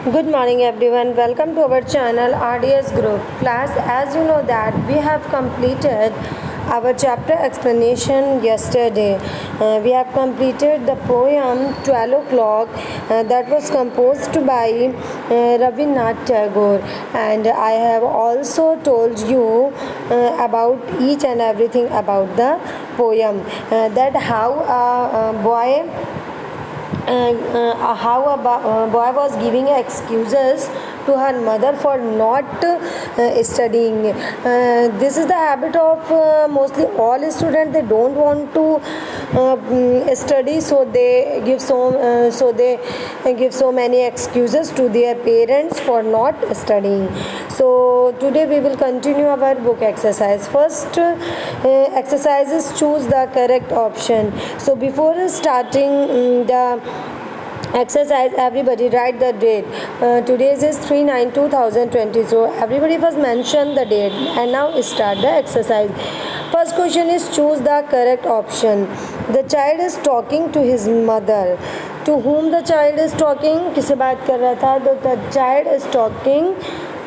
Good morning everyone. Welcome to our channel RDS Group. Class, as you know that we have completed our chapter explanation yesterday. We have completed the poem 12 o'clock that was composed by Rabindranath Tagore, and I have also told you about each and everything about the poem, that how a boy how a boy was giving excuses to her mother for not studying. This is the habit of mostly all students. They don't want to study, so they give so many excuses to their parents for not studying. So today we will continue our book exercise. First exercise is choose the correct option. So before starting the exercise, everybody write the date. Today is 3/9/2020, so everybody first mention the date and now start the exercise. First question is choose the correct option. The child is talking to his mother. To whom the child is talking? किससे बात कर रहा था? तो the child is talking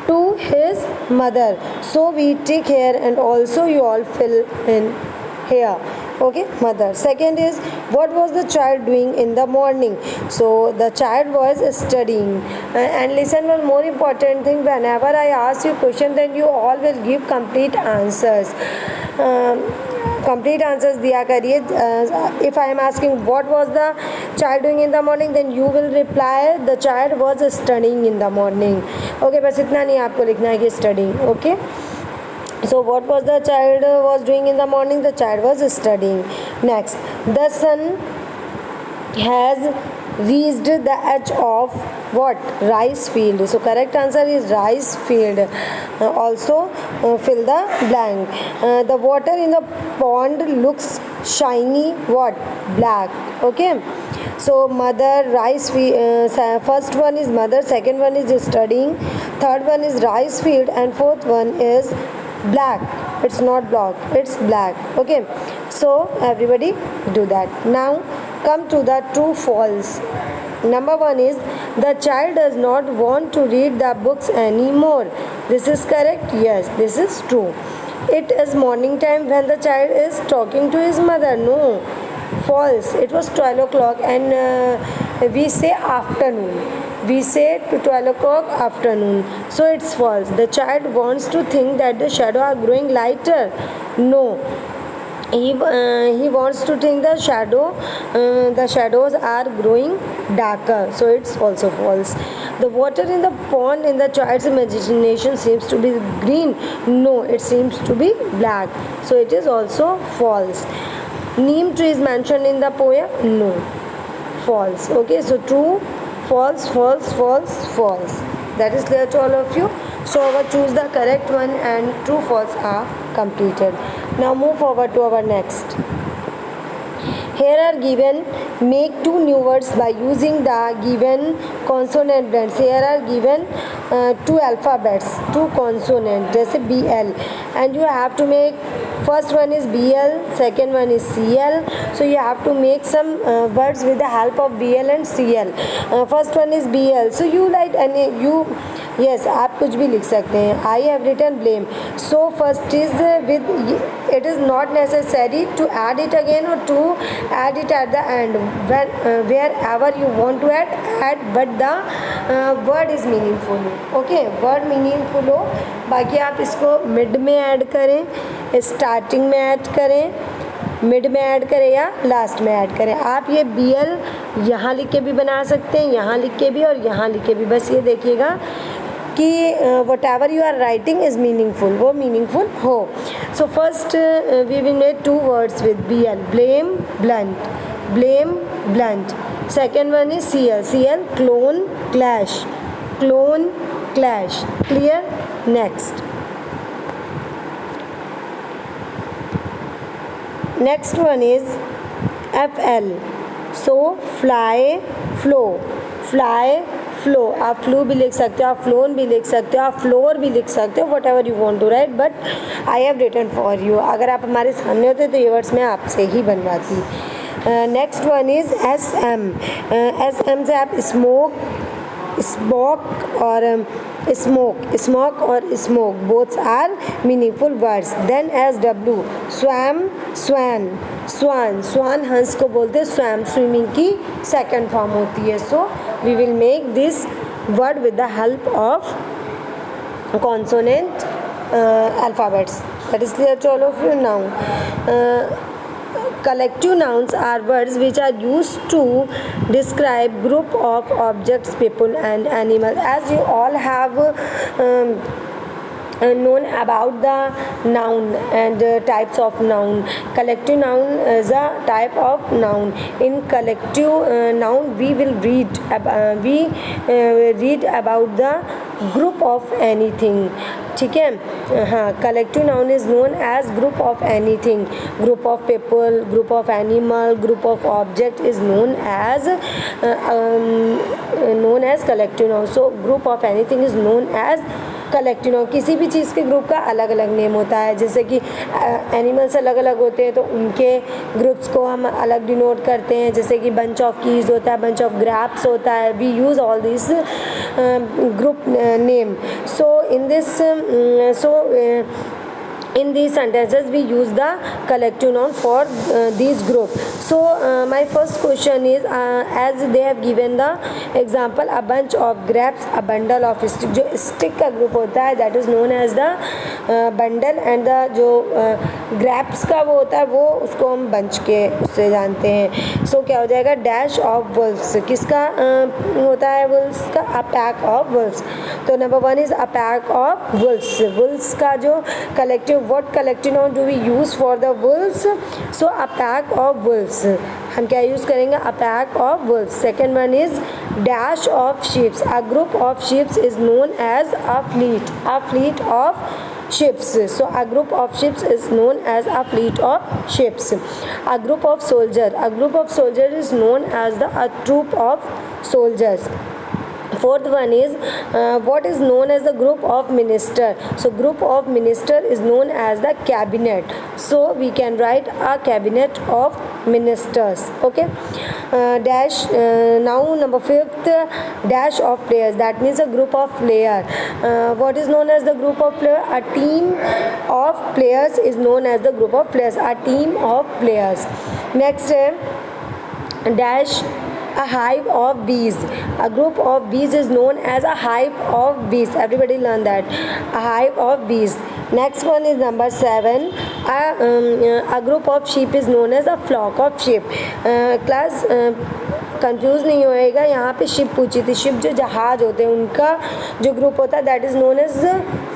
to his mother. So we take here and also you all fill in here. Okay, mother. Second is what was the child doing in the morning? So the child was studying. And listen, one more important thing, whenever I ask you question, then you all will give complete answers. Complete answers दिया करिए. If I am asking what was the child doing in the morning, then you will reply the child was studying in the morning. Okay, बस इतना नहीं आपको लिखना है कि studying. Okay. So what was the child was doing in the morning? The child was studying. Next, the sun has reached the edge of what? Rice field. So correct answer is rice field. Also fill the blank. The water in the pond looks shiny. What? Black. Okay. So mother, rice field. First one is mother, second one is studying, third one is rice field, and fourth one is black. It's not black, it's black. Okay, so everybody do that. Now come to the true false. Number one is the child does not want to read the books anymore. This is correct. Yes, this is true. It is morning time when the child is talking to his mother. No, false. It was 12 o'clock and we say afternoon. We say to 12 o'clock afternoon. So it's false. The child wants to think that the shadows are growing lighter. No. He wants to think the shadows are growing darker. So it's also false. The water in the pond in the child's imagination seems to be green. No, it seems to be black. So it is also false. Neem tree is mentioned in the poem. No, false. Okay, so true, false, false, false, false. That is clear to all of you. So our choose the correct one and true, false are completed. Now move forward to our next. Here are given, make two new words by using the given consonant blends. Here are given two alphabets, two consonants, जैसे BL, and you have to make first one is BL, second one is CL. So you have to make some words with the help of BL and CL. First one is BL. So you write any yes, आप कुछ भी लिख सकते हैं. I have written blame. So first is with, it is not necessary to add it again or to add it at the end. When wherever you want to add, but the word is meaningful. Okay, word meaningful हो. बाकी आप इसको mid में add करें, starting में add करें, mid में add करें या लास्ट में ऐड करें. आप ये BL यहाँ लिख के भी बना सकते हैं, यहाँ लिख के भी और यहाँ लिख के भी. बस ये देखिएगा कि whatever you are writing is meaningful, वो मीनिंगफुल हो. So first we will make two words with BL, blame, blunt, blame, blunt. Second one is CL, clone, clash, clone, clash. Clear. Next. Next one is FL. So fly, flow, fly, flow. आप flu भी लिख सकते हो, आप phloem भी लिख सकते हो, आप फ्लोर भी लिख सकते हो, whatever you want to write, but I have written for you. अगर आप हमारे सामने होते तो ये वर्ड्स मैं आपसे ही बनवाती. Next one is SM. SM से आप smoke, smoke or smoke or smoke, both are meaningful words. Then as W, swam, swan, swan हंस को बोलते हैं swam, swimming की second form होती है. So we will make this word with the help of consonant alphabets. That is clear to all of you now. Collective nouns are words which are used to describe group of objects, people and animals. As you all have known about the noun and types of noun. Collective noun is a type of noun. In collective noun we will read about the group of anything. ठीक है हाँ. Collective noun is known as group of anything, group of people, group of animal, group of object is known as collective noun. So group of anything is known as collective noun. किसी भी चीज़ के group का अलग अलग name होता है. जैसे कि एनिमल्स अलग अलग होते हैं तो उनके ग्रुप्स को हम अलग डिनोट करते हैं. जैसे कि बंच ऑफ कीज़ होता है, बंच ऑफ ग्रैप्स होता है. We use all this group name. So in these sentences we use the collective noun for these group. So my first question is as they have given the example, a bunch of grapes, a bundle of stick. जो stick का group होता है that is known as the bundle, and the जो grapes का वो होता है वो उसको हम bunch के उससे जानते हैं. So क्या हो जाएगा, dash of wolves. किसका होता है wolves का? a pack of wolves. तो number one is a pack of wolves. wolves का जो collective, what collective noun do we use for the wolves? So a pack of wolves. हम क्या use करेंगे? a pack of wolves. Second one is dash of ships. a group of ships is known as a fleet. a fleet of ships. So a group of ships is known as a fleet of ships. a group of soldier. a group of soldier is known as a troop of soldiers. Fourth one is what is known as the group of minister. So group of minister is known as the cabinet. So we can write a cabinet of ministers. Okay. Dash now number fifth, dash of players. That means a group of player. What is known as the group of player? A team of players is known as the group of players. A team of players. Next dash a hive of bees. a group of bees is known as a hive of bees. Everybody learn that. a hive of bees. Next one is number 7. A group of sheep is known as a flock of sheep. Class confuse नहीं होएगा. यहाँ पे ship पूछी थी. Ship जो जहाज़ होते हैं उनका जो ग्रुप होता है that is known as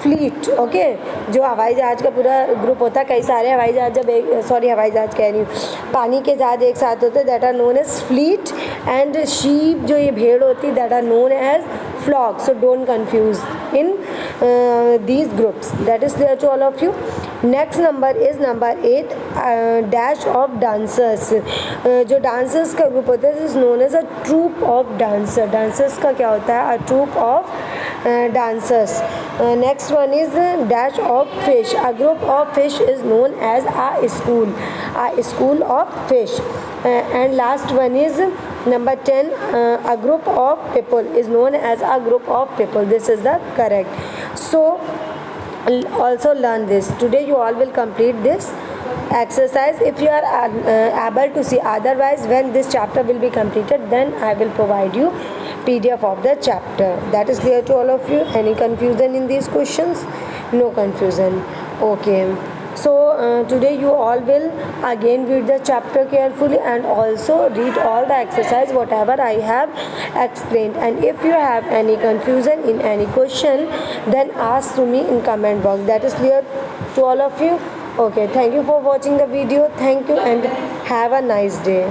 fleet. Okay. जो हवाई जहाज़ का पूरा ग्रुप होता है, कई सारे हवाई जहाज़ जब हवाई जहाज़ कह रही हूँ, पानी के जहाज़ एक साथ होते हैं that are known as fleet. And sheep जो ये भेड़ होती है that are known as flock. So don't confuse in these groups. That is clear to all of you. Next number is number 8, dash of dancers. जो dancers का group होता है is known as a troop of dancer. dancers का क्या होता है? a troop of dancers. Next one is dash of fish. a group of fish is known as a school. a school of fish. And last one is number 10, a group of people is known as a group of people. This is the correct. So also learn this. Today you all will complete this exercise. If you are able to see, otherwise when this chapter will be completed then I will provide you PDF of the chapter. That is clear to all of you. Any confusion in these questions? No confusion. Okay. So today you all will again read the chapter carefully and also read all the exercise whatever I have explained. And if you have any confusion in any question then ask to me in comment box. That is clear to all of you. Okay, thank you for watching the video. Thank you and have a nice day.